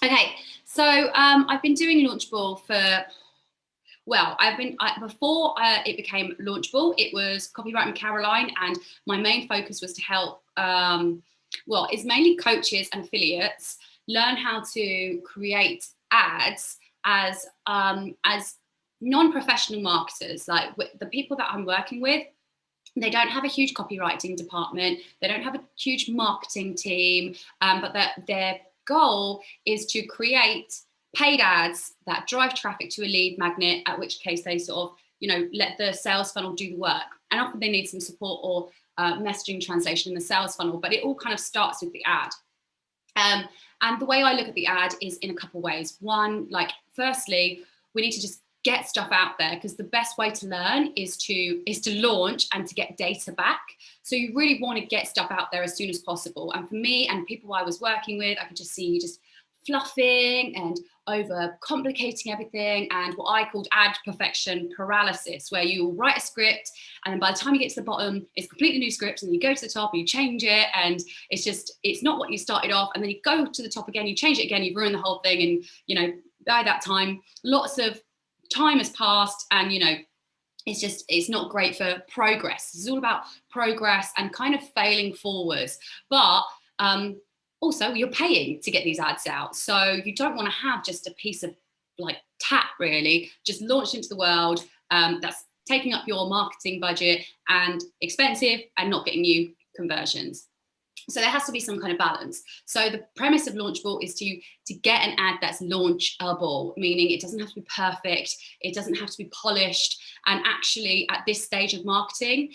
Okay, so I've been doing Launchable for, well, before it became Launchable, it was Copyright with Caroline, and my main focus was to help, well, it's mainly coaches and affiliates learn how to create ads as non-professional marketers. Like the people that I'm working with, they don't have a huge copywriting department, they don't have a huge marketing team, but their goal is to create paid ads that drive traffic to a lead magnet, at which case they sort of, let the sales funnel do the work. And often they need some support or messaging translation in the sales funnel, but it all kind of starts with the ad. And the way I look at the ad is in a couple of ways. One, firstly, we need to just get stuff out there, because the best way to learn is to launch and to get data back. So you really want to get stuff out there as soon as possible. And for me and people I was working with, I could just see you just fluffing and over complicating everything, and what I called ad perfection paralysis, where you write a script and then by the time you get to the bottom, it's a completely new script, and then you go to the top and you change it, and it's not what you started off, and then you go to the top again, you change it again, you've ruined the whole thing. And by that time, lots of time has passed, and it's not great for progress. It's all about progress and kind of failing forwards. But also, you're paying to get these ads out, so you don't want to have just a piece of tat really just launched into the world that's taking up your marketing budget and expensive and not getting you conversions. So there has to be some kind of balance. So the premise of Launchable is to get an ad that's launchable, meaning it doesn't have to be perfect, it doesn't have to be polished. And actually, at this stage of marketing,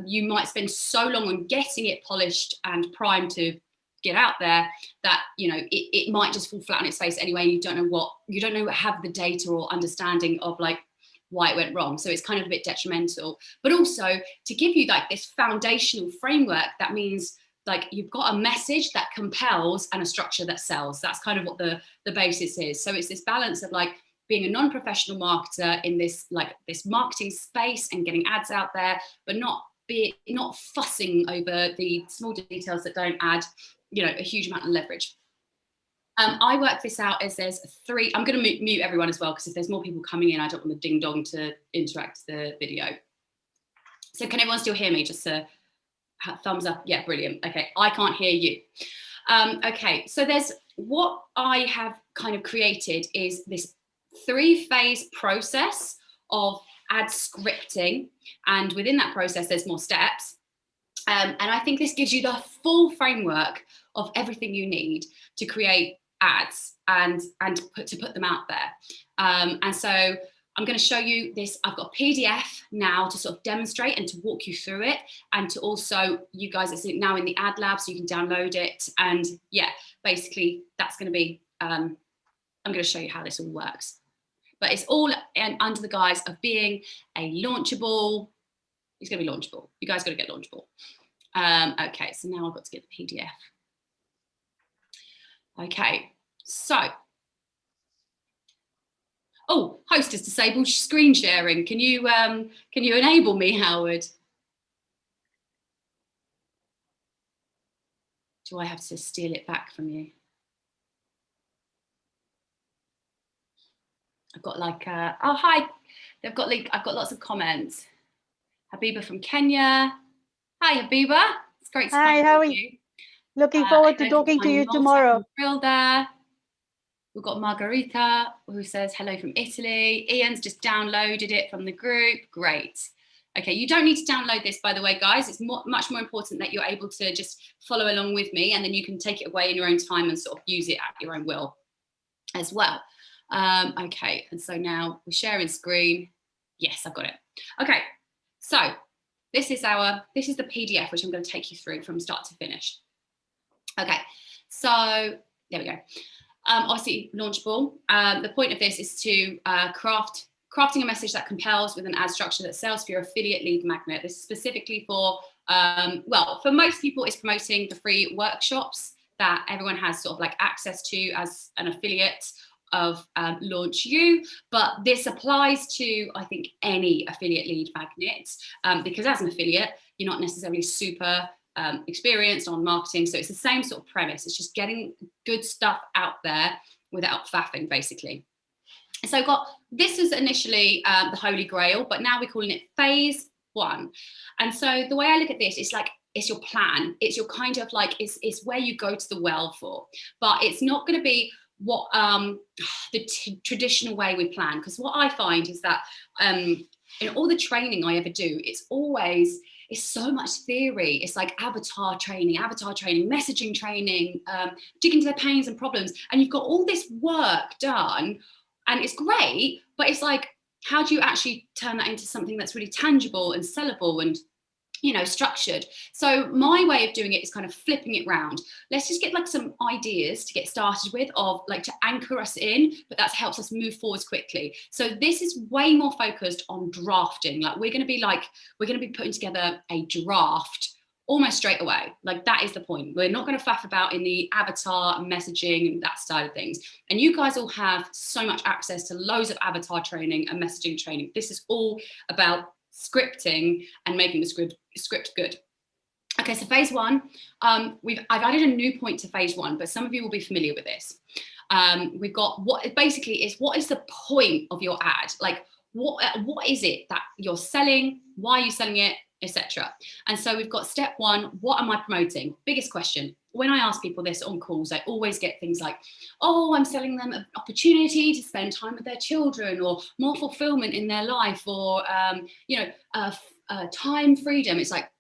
you might spend so long on getting it polished and primed to get out there that it might just fall flat on its face anyway. You don't have the data or understanding of why it went wrong. So it's kind of a bit detrimental. But also to give you this foundational framework, that means you've got a message that compels and a structure that sells. That's kind of what the basis is. So it's this balance of being a non-professional marketer in this this marketing space and getting ads out there, but not fussing over the small details that don't add a huge amount of leverage. I work this out as there's three. I'm going to mute everyone as well, because if there's more people coming in, I don't want the ding dong to interact the video. So can everyone still hear me? Just a thumbs up. Yeah, brilliant. Okay, I can't hear you. Okay, so what I have kind of created is this 3-phase process of ad scripting, and within that process there's more steps, and I think this gives you the full framework of everything you need to create ads and to put them out there. And so I'm going to show you this. I've got a PDF now to sort of demonstrate and to walk you through it, and to also, you guys, it's now in the ad lab, so you can download it. And yeah, basically that's going to be, I'm going to show you how this all works. But it's all under the guise of being a launchable. It's going to be launchable. You guys got to get launchable. Okay, so now I've got to get the PDF. Okay, so. Oh, host has disabled screen sharing. Can you enable me, Howard? Do I have to steal it back from you? I've got oh hi, I've got lots of comments. Habiba from Kenya. Hi Habiba, it's great to Hi, how are you? Looking forward to talking to you tomorrow. There. We've got Margarita who says hello from Italy. Ian's just downloaded it from the group. Great. Okay, you don't need to download this, by the way, guys. It's much more important that you're able to just follow along with me, and then you can take it away in your own time and sort of use it at your own will as well. Okay, and so now we're sharing screen. Yes, I've got it. Okay, so this is the PDF, which I'm going to take you through from start to finish. Okay, so there we go. Obviously launchable. The point of this is to crafting a message that compels with an ad structure that sells for your affiliate lead magnet. This is specifically for, well, for most people, it's promoting the free workshops that everyone has sort of access to as an affiliate of Launch You, but this applies to, I think, any affiliate lead magnet, because as an affiliate, you're not necessarily super experienced on marketing. So it's the same sort of premise. It's just getting good stuff out there without faffing, basically. So this is initially the Holy Grail, but now we're calling it phase 1. And so the way I look at this is like, it's your plan. It's your kind of like, it's where you go to the well for, but it's not going to be what the traditional way we plan. Because what I find is that in all the training I ever do, it's so much theory. It's like avatar training, messaging training, dig into their pains and problems. And you've got all this work done and it's great, but it's like, how do you actually turn that into something that's really tangible and sellable and, you know, structured? So my way of doing it is kind of flipping it round. Let's just get like some ideas to get started with, of like to anchor us in, but that helps us move forwards quickly. So this is way more focused on drafting. Like we're going to be putting together a draft almost straight away. Like that is the point. We're not going to faff about in the avatar messaging and that side of things. And you guys all have so much access to loads of avatar training and messaging training. This is all about scripting and making the script good. Okay, so phase 1, I've added a new point to phase 1, but some of you will be familiar with this. We've got what is the point of your ad? Like what is it that you're selling? Why are you selling it? Etc. And so we've got step 1, what am I promoting? Biggest question. When I ask people this on calls, I always get things like, oh, I'm selling them an opportunity to spend time with their children, or more fulfillment in their life, or time freedom. It's like,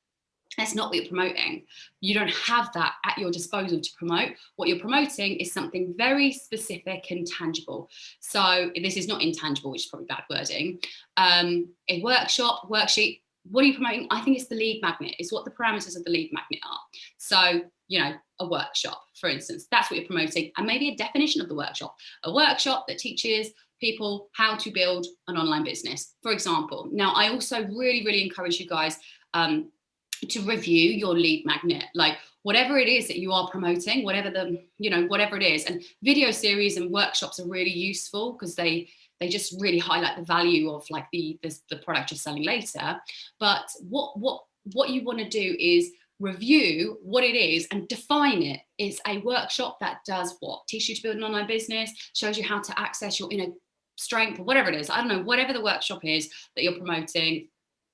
that's not what you're promoting. You don't have that at your disposal to promote. What you're promoting is something very specific and tangible. So this is not intangible, which is probably bad wording. A workshop, worksheet, what are you promoting? I think it's the lead magnet. It's what the parameters of the lead magnet are. So, you know, a workshop, for instance, that's what you're promoting, and maybe a definition of the workshop. A workshop that teaches people how to build an online business, for example. Now, I also really, really encourage you guys to review your lead magnet, like whatever it is that you are promoting, whatever it is. And video series and workshops are really useful because they just really highlight the value of like the product you're selling later. But what you want to do is review what it is and define it. It's a workshop that does what? Teach you to build an online business, shows you how to access your inner strength, or whatever it is. I don't know, whatever the workshop is that you're promoting,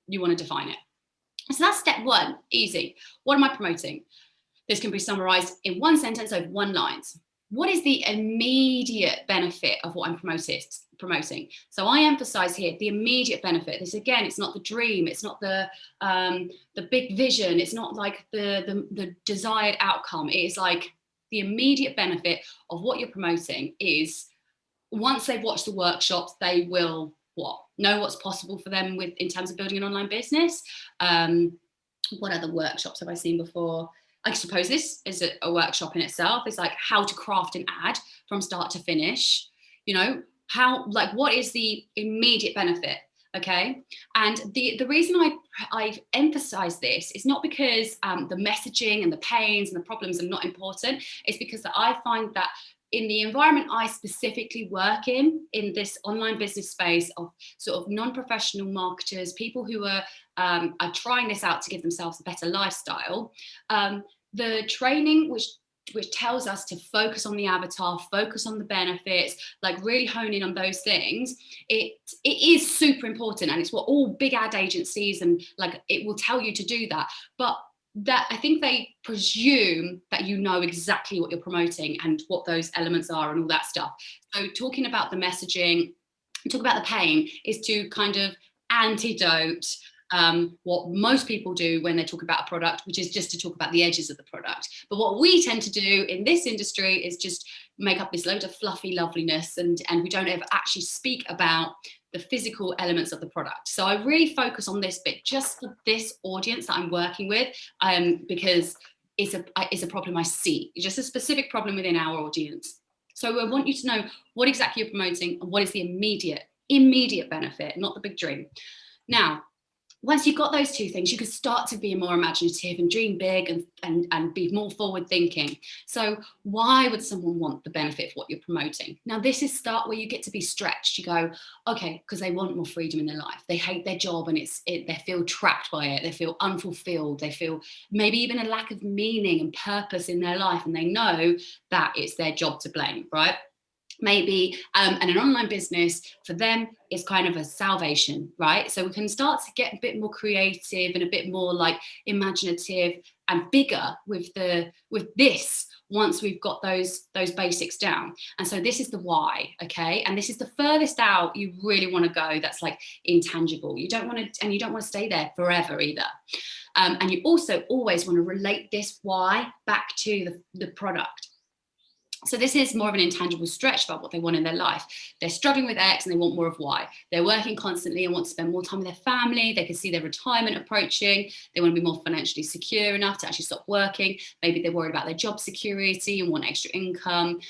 you want to define it. So that's step 1, easy. What am I promoting? This can be summarized in one sentence over 1 line. What is the immediate benefit of what I'm promoting? So I emphasize here the immediate benefit. This, again, it's not the dream, it's not the big vision, it's not like the desired outcome. It is like the immediate benefit of what you're promoting is, once they've watched the workshops, they will know what's possible for them in terms of building an online business. What other workshops have I seen before? I suppose this is a workshop in itself. It's like how to craft an ad from start to finish. You know, what is the immediate benefit? Okay. And the reason I've emphasized this is not because the messaging and the pains and the problems are not important. It's because I find that in the environment I specifically work in this online business space of sort of non-professional marketers, people who are trying this out to give themselves a better lifestyle, the training which tells us to focus on the avatar, focus on the benefits, like really hone in on those things, it is super important, and it's what all big ad agencies and like it will tell you to do that. But that I think they presume that you know exactly what you're promoting and what those elements are and all that stuff. So talking about the messaging, talk about the pain, is to kind of antidote what most people do when they talk about a product, which is just to talk about the edges of the product. But what we tend to do in this industry is just make up this load of fluffy loveliness, and we don't ever actually speak about the physical elements of the product. So I really focus on this bit just for this audience that I'm working with, because it's a problem I see. It's just a specific problem within our audience. So I want you to know what exactly you're promoting and what is the immediate benefit, not the big dream. Now, once you've got those two things, you can start to be more imaginative and dream big and be more forward thinking. So why would someone want the benefit of what you're promoting? Now, this is start where you get to be stretched. You go, okay, because they want more freedom in their life. They hate their job and they feel trapped by it. They feel unfulfilled. They feel maybe even a lack of meaning and purpose in their life. And they know that it's their job to blame, right? maybe, and an online business for them is kind of a salvation, right? So we can start to get a bit more creative and a bit more like imaginative and bigger with this once we've got those basics down. And so this is the why, okay? And this is the furthest out you really want to go. That's like intangible. You don't want to, and you don't want to stay there forever either. And you also always want to relate this why back to the product. So this is more of an intangible stretch about what they want in their life. They're struggling with X and they want more of Y. They're working constantly and want to spend more time with their family. They can see their retirement approaching. They want to be more financially secure enough to actually stop working. Maybe they're worried about their job security and want extra income.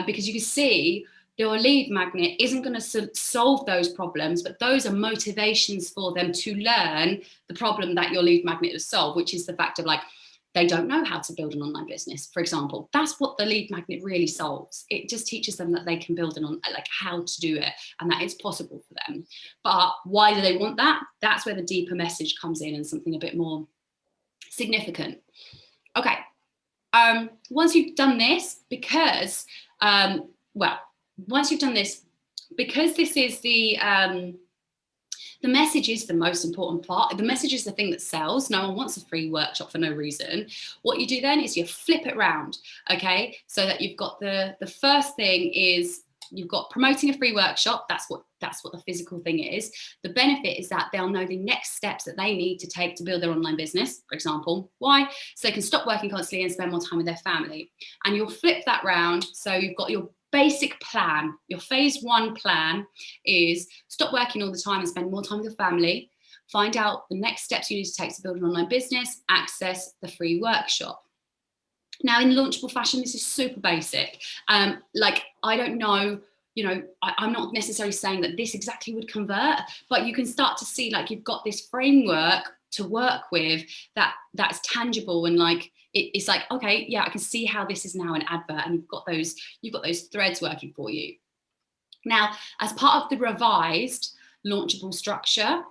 Because you can see your lead magnet isn't going to solve those problems, but those are motivations for them to learn the problem that your lead magnet has solved, which is the fact of like, they don't know how to build an online business, for example. That's what the lead magnet really solves. It just teaches them that they can build like how to do it and that it's possible for them. But why do they want that? That's where the deeper message comes in and something a bit more significant. Okay. Once you've done this, because this is the message is the most important part. The message is the thing that sells. No one wants a free workshop for no reason. What you do then is you flip it around, okay? So that you've got the first thing is you've got promoting a free workshop. That's what the physical thing is. The benefit is that they'll know the next steps that they need to take to build their online business, for example. Why? So they can stop working constantly and spend more time with their family. And you'll flip that round. So you've got your basic plan. Your phase 1 plan is stop working all the time and spend more time with your family. Find out the next steps you need to take to build an online business, access the free workshop. Now, in launchable fashion, this is super basic. Like, I don't know, I'm not necessarily saying that this exactly would convert, but you can start to see like you've got this framework to work with that's tangible and like it's like, okay, yeah, I can see how this is now an advert, and you've got those threads working for you. Now, as part of the revised launchable structure,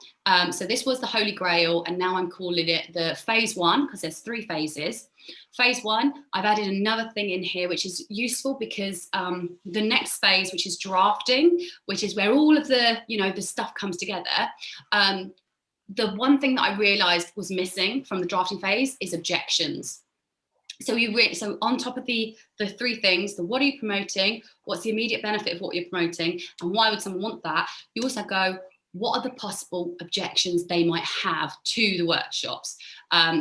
so this was the Holy Grail, and now I'm calling it the phase 1 because there's 3 phases. Phase 1, I've added another thing in here which is useful because the next phase, which is drafting, which is where all of the stuff comes together. The one thing that I realized was missing from the drafting phase is objections. So so on top of the 3 things, the what are you promoting, what's the immediate benefit of what you're promoting, and why would someone want that, you also go, what are the possible objections they might have to the workshops?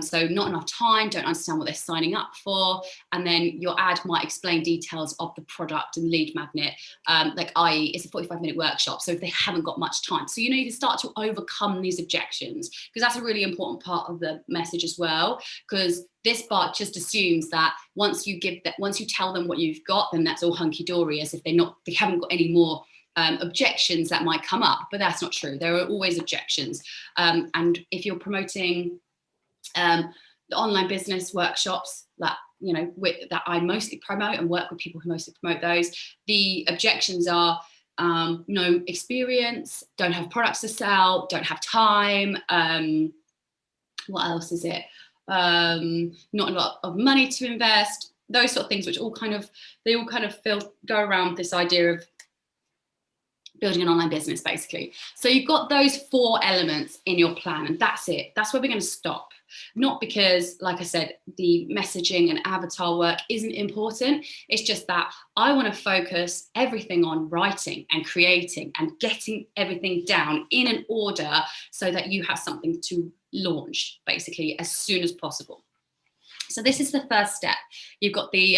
So not enough time, don't understand what they're signing up for, and then your ad might explain details of the product and lead magnet, like i.e. it's a 45-minute workshop, so if they haven't got much time. So you can start to overcome these objections, because that's a really important part of the message as well, because this part just assumes that once you tell them what you've got, then that's all hunky-dory, as if they haven't got any more objections that might come up, but that's not true. There are always objections. And if you're promoting the online business workshops that I mostly promote and work with people who mostly promote those, the objections are no experience, don't have products to sell, don't have time. What else is it? Not a lot of money to invest. Those sort of things, which all kind of go around this idea of building an online business, basically. So you've got those 4 elements in your plan, and that's it. That's where we're going to stop. Not because, like I said, the messaging and avatar work isn't important. It's just that I want to focus everything on writing and creating and getting everything down in an order so that you have something to launch, basically, as soon as possible. So this is the first step. You've got the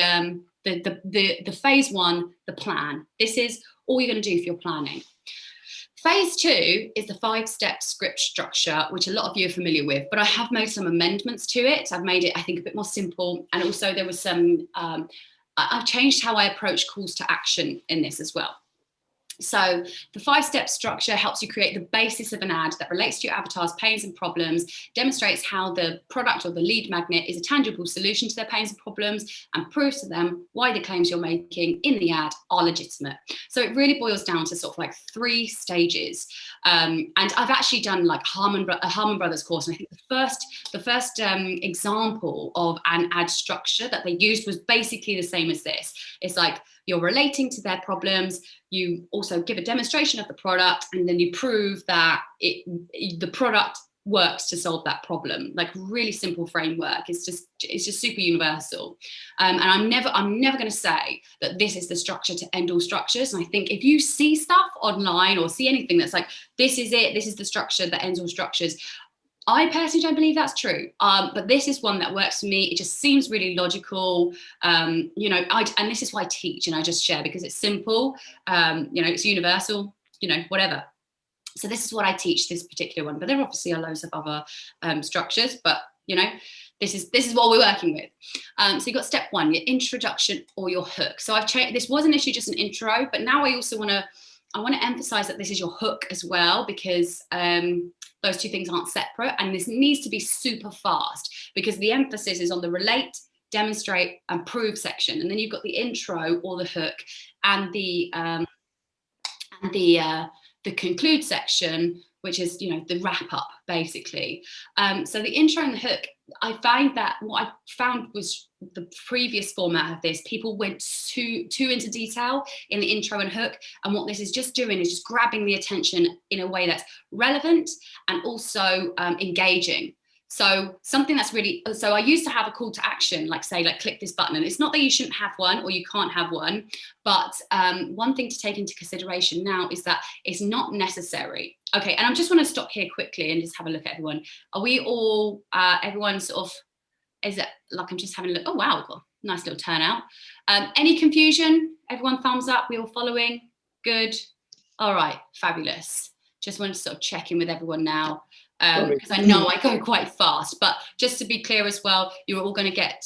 phase 1, the plan. This is all you're going to do if you're planning. Phase 2 is the 5-step script structure, which a lot of you are familiar with, but I have made some amendments to it. I've made it, I think, a bit more simple. And also there was some, I've changed how I approach calls to action in this as well. So the 5-step structure helps you create the basis of an ad that relates to your avatar's pains and problems, demonstrates how the product or the lead magnet is a tangible solution to their pains and problems, and proves to them why the claims you're making in the ad are legitimate. So it really boils down to sort of like 3 stages. And I've actually done like a Harman Brothers course, and I think the first example of an ad structure that they used was basically the same as this. It's like you're relating to their problems, you also give a demonstration of the product, and then you prove that the product works to solve that problem. Like, really simple framework. It's just super universal. And I'm never going to say that this is the structure to end all structures. And I think if you see stuff online or see anything that's like, this is it, this is the structure that ends all structures, I personally don't believe that's true. But this is one that works for me. It just seems really logical. And this is why I teach and I just share, because it's simple, it's universal, whatever. So this is what I teach, this particular one, but there obviously are loads of other structures, but this is what we're working with. So you've got step one, your introduction or your hook. So I've changed, this was initially just an intro, but now I also want to emphasize that this is your hook as well, because those two things aren't separate, and this needs to be super fast because the emphasis is on the relate, demonstrate and prove section. And then you've got the intro or the hook and the conclude section, which is, the wrap up basically. So the intro and the hook, I find that what I found was the previous format of this, people went too into detail in the intro and hook. And what this is just doing is just grabbing the attention in a way that's relevant and also engaging. So something that's really, so I used to have a call to action, like click this button. And it's not that you shouldn't have one or you can't have one, but one thing to take into consideration now is that it's not necessary. Okay, and I just want to stop here quickly and just have a look at everyone. Are we all, everyone sort of, is it like I'm just having a look? Oh, wow, we've got a nice little turnout. Any confusion? Everyone thumbs up, we all following? Good. All right, fabulous. Just wanted to sort of check in with everyone now. Because I know I go quite fast, but just to be clear as well, you're all going to get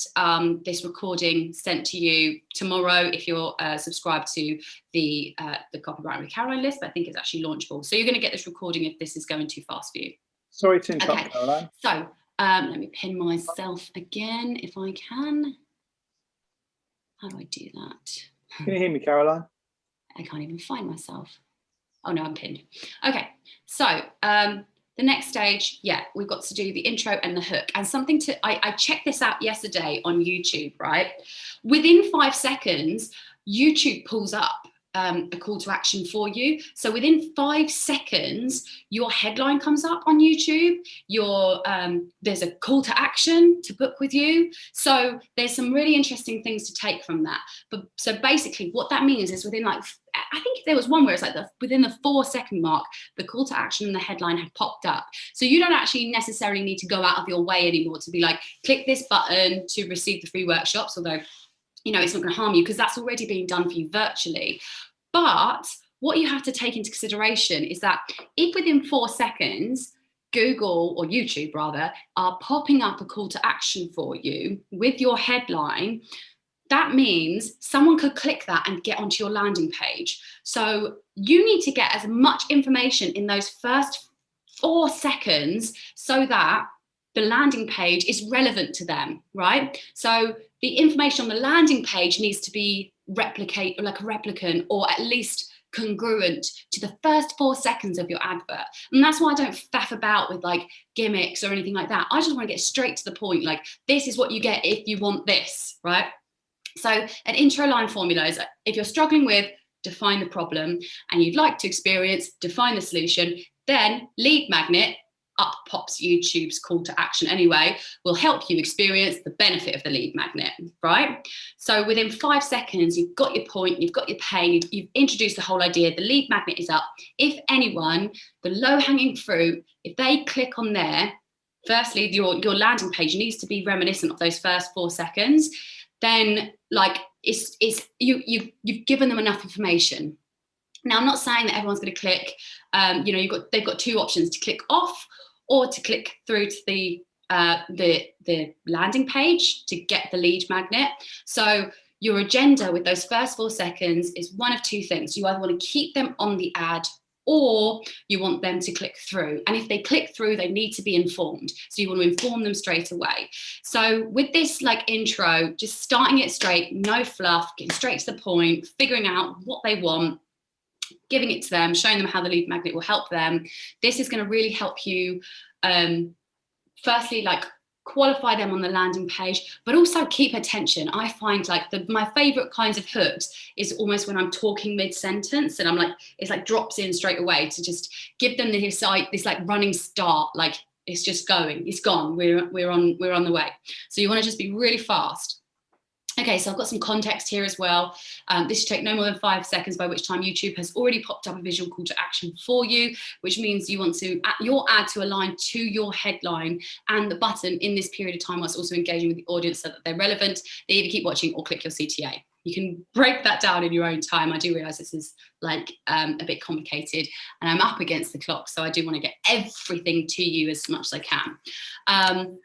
this recording sent to you tomorrow if you're subscribed to the Copywriting with Caroline list. But I think it's actually launchable, so you're going to get this recording if this is going too fast for you. Sorry to interrupt, Caroline. So let me pin myself again if I can. How do I do that? Can you hear me, Caroline? I can't even find myself. Oh no, I'm pinned. Okay, so the next stage, we've got to do the intro and the hook. And something I checked this out yesterday on YouTube, right? Within 5 seconds, YouTube pulls up a call to action for you. So within 5 seconds, your headline comes up on YouTube. There's a call to action to book with you. So there's some really interesting things to take from that. But so basically what that means is within I think there was one where it's like within the 4-second mark, the call to action and the headline have popped up. So you don't actually necessarily need to go out of your way anymore to be like, click this button to receive the free workshops, although, it's not going to harm you because that's already being done for you virtually. But what you have to take into consideration is that if within 4 seconds, Google, or YouTube rather, are popping up a call to action for you with your headline, that means someone could click that and get onto your landing page. So you need to get as much information in those first 4 seconds so that the landing page is relevant to them, right? So the information on the landing page needs to be replicant or at least congruent to the first 4 seconds of your advert. And that's why I don't faff about with gimmicks or anything like that. I just want to get straight to the point. This is what you get if you want this, right? So an intro line formula is, if you're struggling with, define the problem, and you'd like to experience, define the solution, then lead magnet, up pops YouTube's call to action anyway, will help you experience the benefit of the lead magnet, right? So within 5 seconds, you've got your point, you've got your pain, you've introduced the whole idea, the lead magnet is up. If anyone, the low-hanging fruit, if they click on there, firstly, your landing page needs to be reminiscent of those first 4 seconds. Then you've given them enough information. Now, I'm not saying that everyone's going to click. They've got 2 options: to click off or to click through to the landing page to get the lead magnet. So your agenda with those first 4 seconds is one of 2 things. You either want to keep them on the ad, or you want them to click through. And if they click through, they need to be informed. So you want to inform them straight away. So with this intro, just starting it straight, no fluff, getting straight to the point, figuring out what they want, giving it to them, showing them how the lead magnet will help them. This is going to really help you, firstly, qualify them on the landing page, but also keep attention. I find like my favorite kinds of hooks is almost when I'm talking mid-sentence and I'm like, it's like drops in straight away to just give them this like running start, like it's just going, it's gone, we're on the way. So you want to just be really fast. Okay, so I've got some context here as well. This should take no more than 5 seconds, by which time YouTube has already popped up a visual call to action for you, which means you want your ad to align to your headline and the button in this period of time, whilst also engaging with the audience so that they're relevant. They either keep watching or click your CTA. You can break that down in your own time. I do realize this is like a bit complicated and I'm up against the clock, so I do want to get everything to you as much as I can.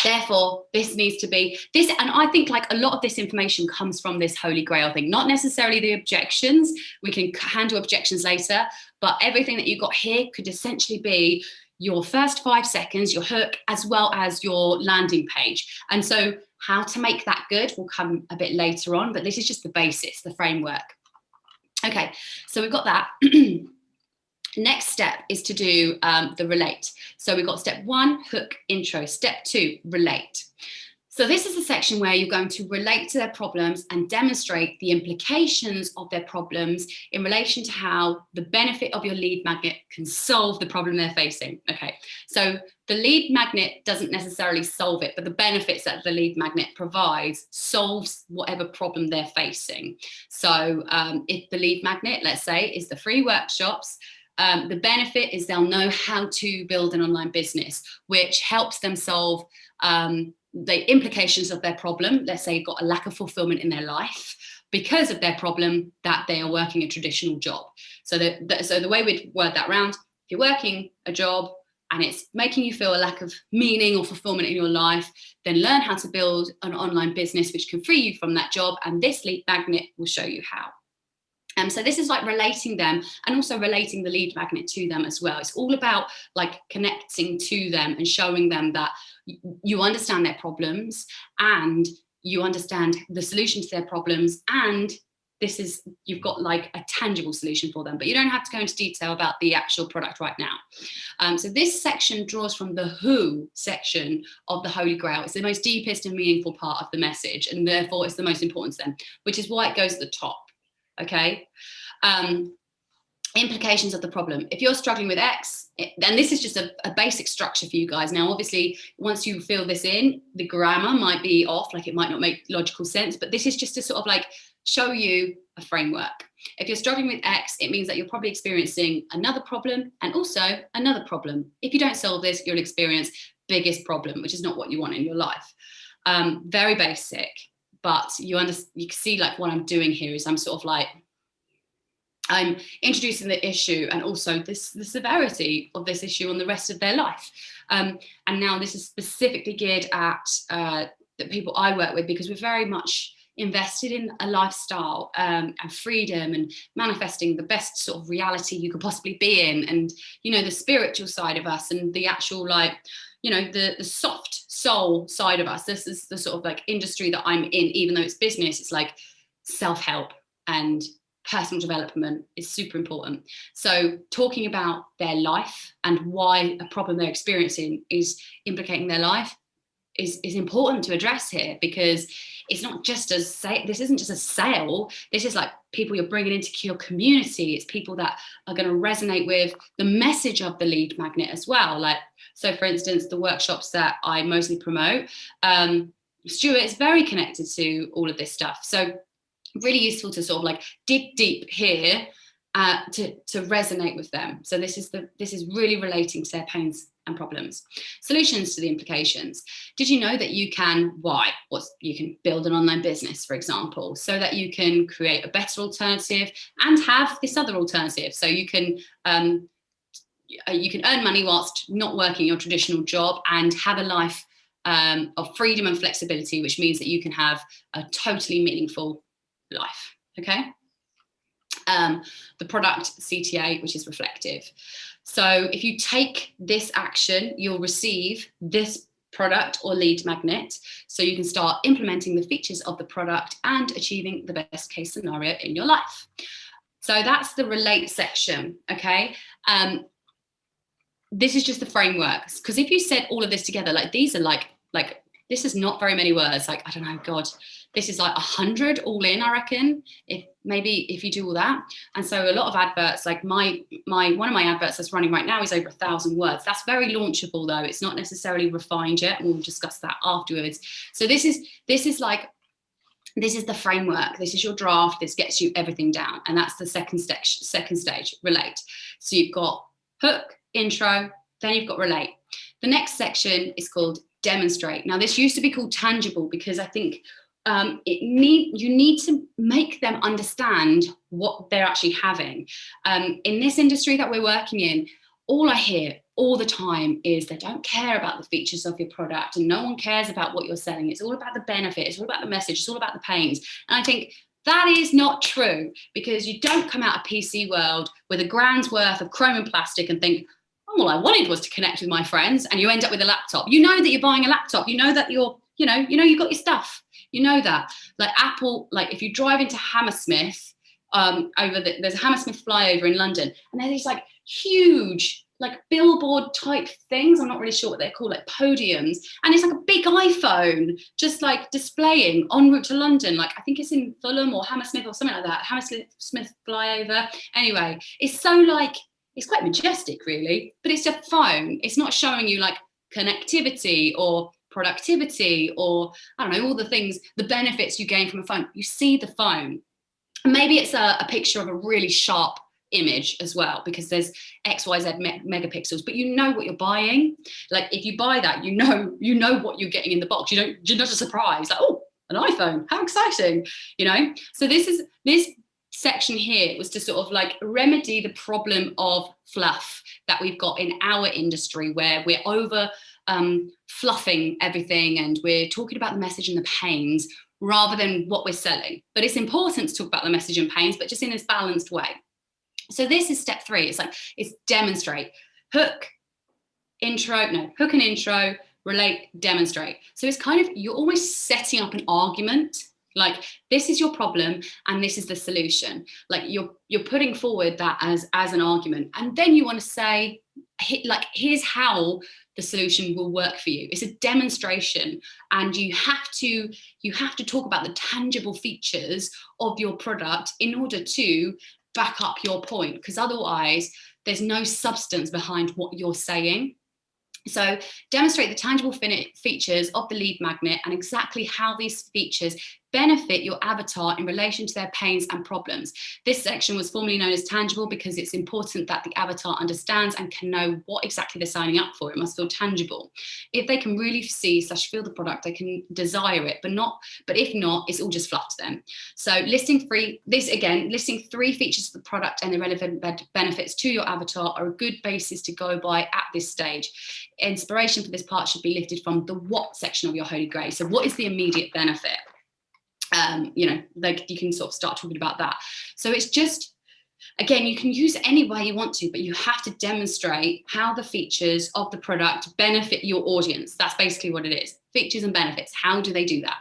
Therefore, this needs to be this, and I think like a lot of this information comes from this Holy Grail thing, not necessarily the objections. We can handle objections later, but everything that you got here could essentially be your first 5 seconds, your hook, as well as your landing page. And so how to make that good will come a bit later on, but this is just the basis, the framework. Okay, so we've got that. Next step is to do the relate. So we've got step 1, hook, intro. Step 2, relate. So this is a section where you're going to relate to their problems and demonstrate the implications of their problems in relation to how the benefit of your lead magnet can solve the problem they're facing. Okay, so the lead magnet doesn't necessarily solve it, but the benefits that the lead magnet provides solves whatever problem they're facing. So if the lead magnet, let's say, is the free workshops, the benefit is they'll know how to build an online business, which helps them solve the implications of their problem. Let's say you've got a lack of fulfillment in their life because of their problem that they are working a traditional job. So the way we'd word that round, if you're working a job and it's making you feel a lack of meaning or fulfillment in your life, then learn how to build an online business which can free you from that job, and this lead magnet will show you how. So this is like relating them and also relating the lead magnet to them as well. It's all about like connecting to them and showing them that you understand their problems and you understand the solution to their problems, and you've got like a tangible solution for them, but you don't have to go into detail about the actual product right now. So this section draws from the who section of the Holy Grail. It's the most deepest and meaningful part of the message, and therefore it's the most important to them, which is why it goes at the top. Okay, implications of the problem. If you're struggling with X, then this is just a basic structure for you guys. Now, obviously, once you fill this in, the grammar might be off, like it might not make logical sense, but this is just to sort of like show you a framework. If you're struggling with X, it means that you're probably experiencing another problem and also another problem. If you don't solve this, you'll experience biggest problem, which is not what you want in your life. Very basic. But you can see like what I'm doing here is I'm sort of like, I'm introducing the issue and also the severity of this issue on the rest of their life. And now this is specifically geared at the people I work with, because we're very much invested in a lifestyle and freedom and manifesting the best sort of reality you could possibly be in. And, you know, the spiritual side of us and the actual like, you know, the soft soul side of us. This is the sort of like industry that I'm in, even though it's business, it's like self-help and personal development is super important. So talking about their life and why a problem they're experiencing is implicating their life is important to address here, because it's not just this isn't just a sale. This is like people you're bringing into your community. It's people that are going to resonate with the message of the lead magnet as well. Like, so for instance, the workshops that I mostly promote, Stuart is very connected to all of this stuff. So really useful to sort of like dig deep here to resonate with them. So this is really relating to their pains and problems. Solutions to the implications. Did you know that you can build an online business, for example, so that you can create a better alternative and have this other alternative. So you can earn money whilst not working your traditional job and have a life of freedom and flexibility, which means that you can have a totally meaningful life. Okay. The product CTA, which is reflective. So if you take this action, you'll receive this product or lead magnet. So you can start implementing the features of the product and achieving the best case scenario in your life. So that's the relate section. Okay. this is just the framework. Because if you said all of this together, like these are like this is not very many words. Like, I don't know, God, this is like 100 all in, I reckon, if you do all that. And so a lot of adverts, like one of my adverts that's running right now is over 1,000 words. That's very launchable though. It's not necessarily refined yet. We'll discuss that afterwards. So this is the framework. This is your draft. This gets you everything down. And that's the second stage, relate. So you've got hook, intro, then you've got relate. The next section is called demonstrate. Now, this used to be called tangible because I think you need to make them understand what they're actually having. In this industry that we're working in, all I hear all the time is they don't care about the features of your product and no one cares about what you're selling. It's all about the benefit. It's all about the message. It's all about the pains. And I think that is not true, because you don't come out of PC world with a grand's worth of chrome and plastic and think, all I wanted was to connect with my friends, and you end up with a laptop. You know that you're buying a laptop. You know that you've got your stuff. You know that. Like Apple, like if you drive into Hammersmith, there's a Hammersmith flyover in London, and there's these like huge like billboard type things. I'm not really sure what they're called, like podiums, and it's like a big iPhone just like displaying en route to London. Like I think it's in Fulham or Hammersmith or something like that. Hammersmith flyover. Anyway, it's so like, it's quite majestic really, but it's a phone. It's not showing you like connectivity or productivity or I don't know, all the things, the benefits you gain from a phone. You see the phone. And maybe it's a picture of a really sharp image as well, because there's XYZ megapixels, but you know what you're buying. Like if you buy that, you know what you're getting in the box. You're not surprised, like, oh, an iPhone, how exciting, So this section here was to sort of like remedy the problem of fluff that we've got in our industry, where we're over fluffing everything and we're talking about the message and the pains rather than what we're selling. But it's important to talk about the message and pains, but just in this balanced way. So this is step 3. It's demonstrate. Hook and intro, relate, demonstrate. So it's kind of, you're almost setting up an argument. Like, this is your problem and this is the solution. Like you're putting forward that as an argument. And then you want to say, like, here's how the solution will work for you. It's a demonstration, and you have to talk about the tangible features of your product in order to back up your point, because otherwise there's no substance behind what you're saying. So demonstrate the tangible features of the lead magnet and exactly how these features benefit your avatar in relation to their pains and problems. This section was formerly known as tangible because it's important that the avatar understands and can know what exactly they're signing up for. It must feel tangible. If they can really see/feel the product, they can desire it, but if not, it's all just fluff to them. So listing 3 features of the product and the relevant benefits to your avatar are a good basis to go by at this stage. Inspiration for this part should be lifted from the what section of your Holy Grail. So what is the immediate benefit? Like you can sort of start talking about that. So it's just, again, you can use it any way you want to, but you have to demonstrate how the features of the product benefit your audience. That's basically what it is. Features and benefits. How do they do that?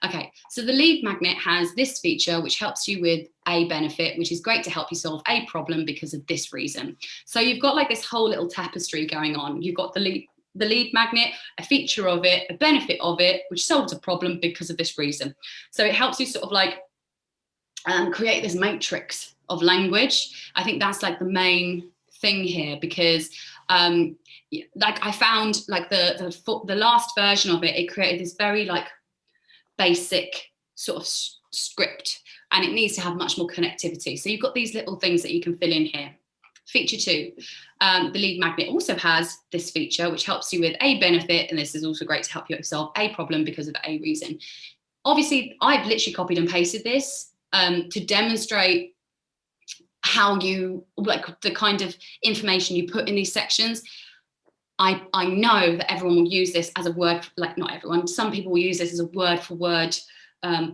Okay, so the lead magnet has this feature which helps you with a benefit, which is great to help you solve a problem because of this reason. So you've got like this whole little tapestry going on. You've got the lead magnet, a feature of it, a benefit of it, which solves a problem because of this reason. So it helps you sort of like create this matrix of language. I think that's like the main thing here, because like I found like the last version of it created this very like basic sort of script, and it needs to have much more connectivity. So you've got these little things that you can fill in here. Feature 2, the lead magnet also has this feature which helps you with a benefit, and this is also great to help you solve a problem because of a reason. Obviously, I've literally copied and pasted this to demonstrate how you, like the kind of information you put in these sections. I know that everyone will use this as a word, like not everyone, some people will use this as a word for word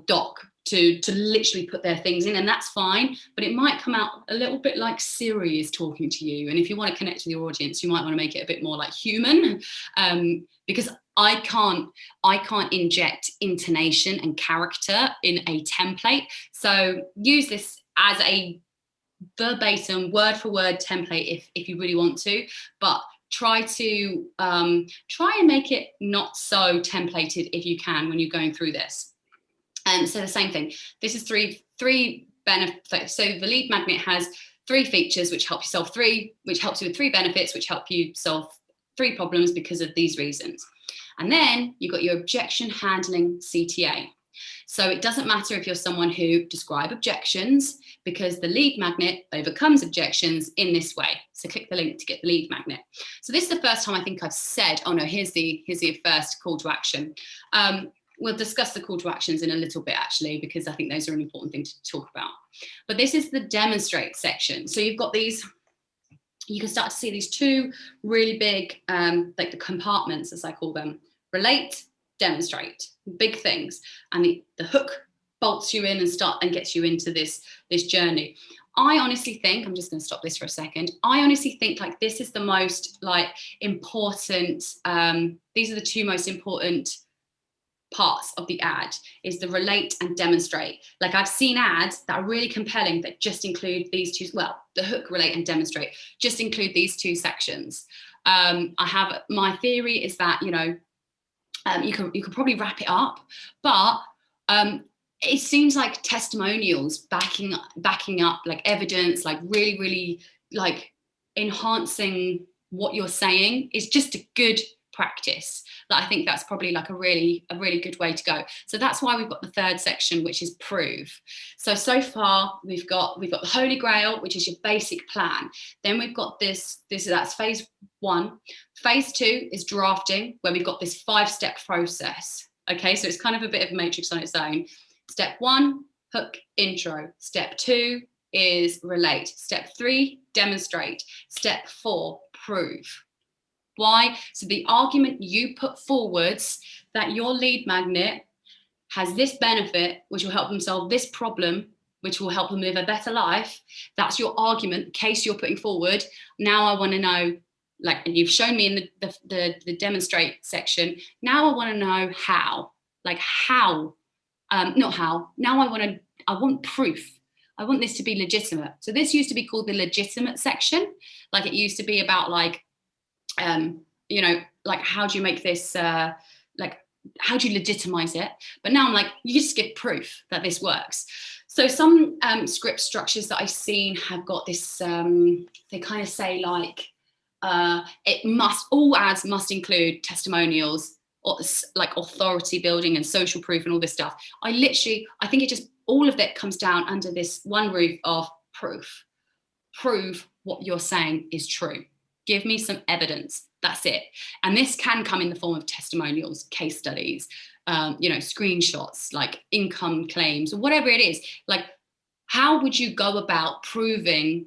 doc to literally put their things in, and that's fine, but it might come out a little bit like Siri is talking to you. And if you want to connect with your audience, you might want to make it a bit more like human, because I can't inject intonation and character in a template. So use this as a verbatim word for word template if you really want to, but try and make it not so templated if you can when you're going through this. And so the same thing. This is three benefits. So the lead magnet has 3 features which help you helps you with 3 benefits, which help you solve 3 problems because of these reasons. And then you've got your objection handling CTA. So it doesn't matter if you're someone who describes objections, because the lead magnet overcomes objections in this way. So click the link to get the lead magnet. So this is the first time I think I've said, oh no, here's the first call to action. We'll discuss the call to actions in a little bit actually, because I think those are an important thing to talk about. But this is the demonstrate section. So you've got these, you can start to see these 2 really big, like the compartments as I call them, relate, demonstrate, big things. And the hook bolts you in and gets you into this journey. I honestly think, I'm just going to stop this for a second. I honestly think like this is the most like important, these are the 2 most important parts of the ad, is the relate and demonstrate. Like I've seen ads that are really compelling that just include these 2, well, the hook, relate and demonstrate, just include these 2 sections. My theory is that, you know, you could probably wrap it up, but it seems like testimonials backing up like evidence, like really like enhancing what you're saying is just a good practice. That I think that's probably like a really good way to go. So that's why we've got the 3rd section, which is prove. So far we've got the Holy Grail, which is your basic plan. Then we've got that's phase 1. Phase 2 is drafting, where we've got this 5-step process. Okay, so it's kind of a bit of a matrix on its own. Step 1, hook, intro. Step 2 is relate. Step 3, demonstrate. Step 4, prove. Why? So the argument you put forwards that your lead magnet has this benefit, which will help them solve this problem, which will help them live a better life. That's your argument, the case you're putting forward. Now I want to know, like, and you've shown me in the demonstrate section. Now I want to know how, like how, not how. Now I want proof. I want this to be legitimate. So this used to be called the legitimate section. Like it used to be about like, you know, like how do you make this, like how do you legitimize it? But now I'm like, you just give proof that this works. So some script structures that I've seen have got this, they kind of say like, all ads must include testimonials, or like authority building and social proof and all this stuff. I think it just, all of that comes down under this one roof of proof. Prove what you're saying is true. Give me some evidence. That's it. And this can come in the form of testimonials, case studies, you know, screenshots, like income claims, or whatever it is. Like, how would you go about proving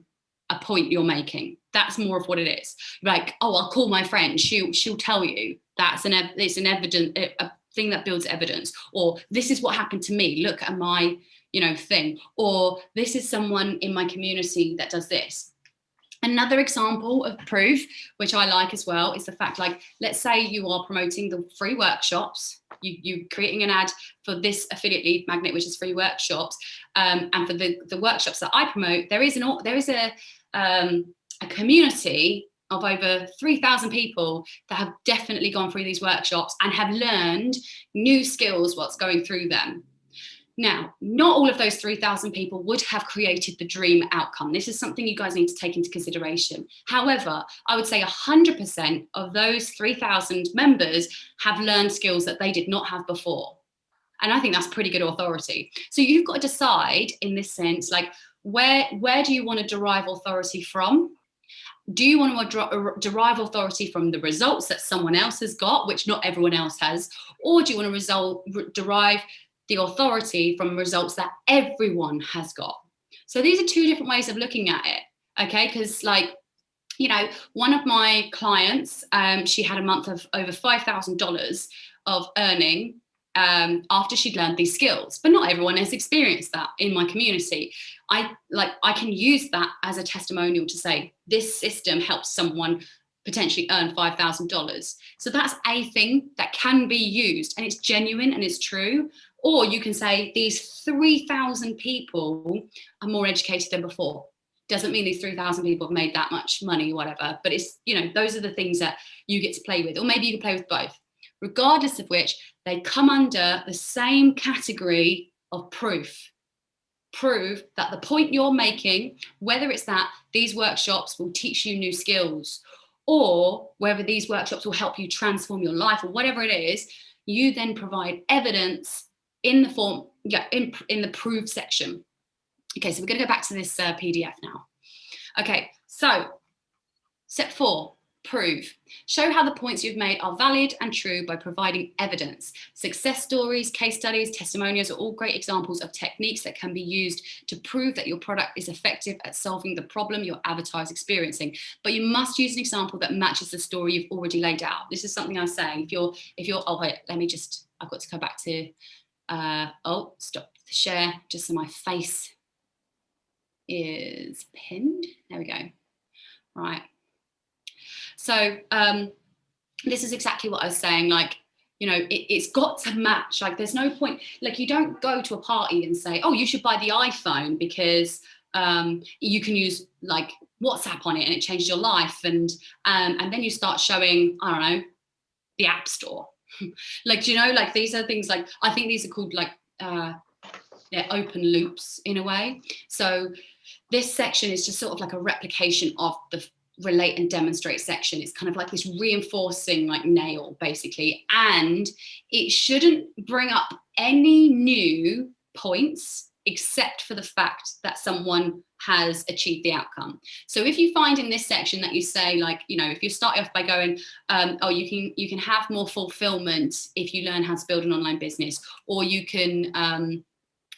a point you're making? That's more of what it is. Like, oh, I'll call my friend. She'll tell you. It's an evidence, a thing that builds evidence. Or this is what happened to me. Look at my, you know, thing. Or this is someone in my community that does this. Another example of proof, which I like as well, is the fact, like, let's say you are promoting the free workshops, you're creating an ad for this affiliate lead magnet, which is free workshops, and for the workshops that I promote, there is a community of over 3,000 people that have definitely gone through these workshops and have learned new skills whilst going through them. Now, not all of those 3,000 people would have created the dream outcome. This is something you guys need to take into consideration. However, I would say 100% of those 3,000 members have learned skills that they did not have before. And I think that's pretty good authority. So you've got to decide in this sense, like, where do you want to derive authority from? Do you want to derive authority from the results that someone else has got, which not everyone else has? Or do you want to derive the authority from results that everyone has got? So these are two different ways of looking at it, okay? Because, like, you know, one of my clients, she had a month of over $5,000 of earning after she'd learned these skills, but not everyone has experienced that in my community. I can use that as a testimonial to say this system helps someone potentially earn $5,000. So that's a thing that can be used, and it's genuine and it's true. Or you can say these 3,000 people are more educated than before. Doesn't mean these 3,000 people have made that much money or whatever, but it's, you know, those are the things that you get to play with, or maybe you can play with both, regardless of which they come under the same category of proof. Prove that the point you're making, whether it's that these workshops will teach you new skills, or whether these workshops will help you transform your life, or whatever it is, you then provide evidence in the form, in the prove section. Okay, so we're going to go back to this PDF now. Okay, so step 4, prove. Show how the points you've made are valid and true by providing evidence. Success stories, case studies, testimonials are all great examples of techniques that can be used to prove that your product is effective at solving the problem your avatar is experiencing. But you must use an example that matches the story you've already laid out. This is something I was saying. If you're, oh wait, let me just, I've got to go back to, stop the share, just so my face is pinned. There we go. Right. So this is exactly what I was saying. Like, you know, it's got to match. Like, there's no point. Like, you don't go to a party and say, oh, you should buy the iPhone because you can use like WhatsApp on it and it changes your life. And then you start showing, I don't know, the App Store. Like, you know, like these are things like, I think these are called like, they're open loops in a way. So this section is just sort of like a replication of the relate and demonstrate section. It's kind of like this reinforcing like nail basically, and it shouldn't bring up any new points except for the fact that someone has achieved the outcome. So if you find in this section that you say, like, you know, if you start off by going, oh, you can have more fulfillment if you learn how to build an online business, or you can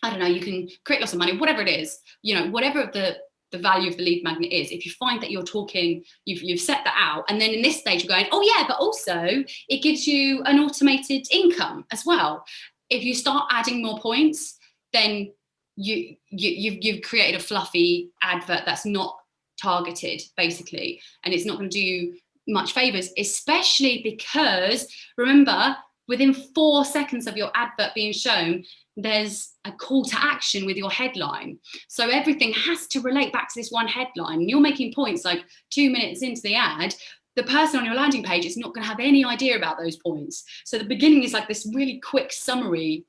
I don't know, you can create lots of money, whatever it is, you know, whatever the value of the lead magnet is. If you find that you're talking, you've set that out, and then in this stage you're going, oh yeah, but also it gives you an automated income as well. If you start adding more points, then you've created a fluffy advert that's not targeted basically, and it's not going to do you much favors, especially because remember, within 4 seconds of your advert being shown, there's a call to action with your headline. So everything has to relate back to this one headline. You're making points like 2 minutes into the ad, the person on your landing page is not going to have any idea about those points. So the beginning is like this really quick summary,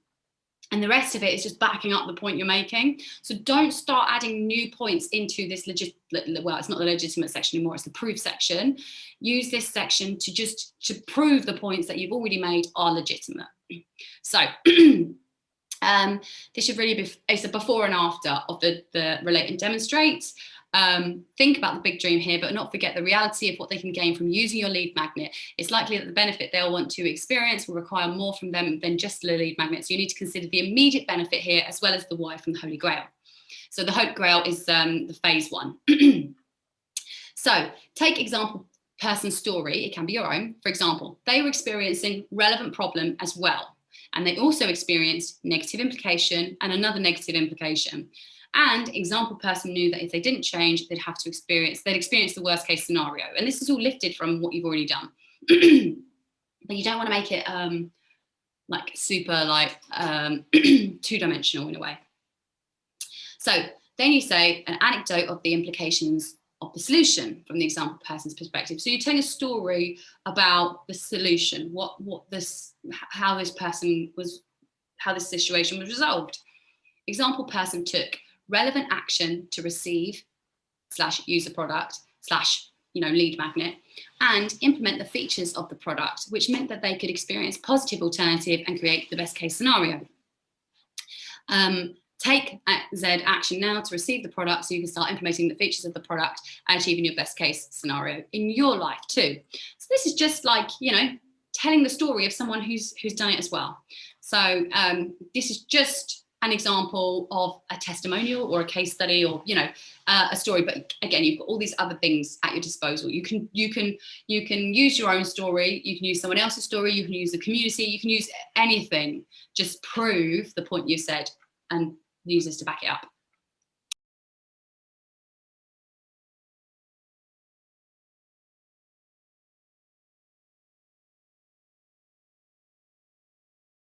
and the rest of it is just backing up the point you're making. So don't start adding new points into this well, it's not the legitimate section anymore, it's the proof section. Use this section to prove the points that you've already made are legitimate. So this should really be, it's a before and after of the relate and demonstrate. Think about the big dream here, but not forget the reality of what they can gain from using your lead magnet. It's likely that the benefit they'll want to experience will require more from them than just the lead magnet. So you need to consider the immediate benefit here, as well as the why from the Holy Grail. So the Holy Grail is the phase 1. So take example person story. It can be your own. For example, they were experiencing relevant problem as well. And they also experienced negative implication and another negative implication. And example person knew that if they didn't change, they'd experience the worst case scenario. And this is all lifted from what you've already done. But you don't want to make it like super like two-dimensional in a way. So then you say an anecdote of the implications of the solution from the example person's perspective. So you're telling a story about the solution, how this situation was resolved. Example person took relevant action to receive / use a product / lead magnet, and implement the features of the product, which meant that they could experience positive alternative and create the best case scenario. Take Z action now to receive the product so you can start implementing the features of the product and achieving your best case scenario in your life too. So this is just like, telling the story of someone who's done it as well. So this is just an example of a testimonial or a case study or, a story. But again, you've got all these other things at your disposal. You can use your own story. You can use someone else's story. You can use the community. You can use anything. Just prove the point you said and use this to back it up.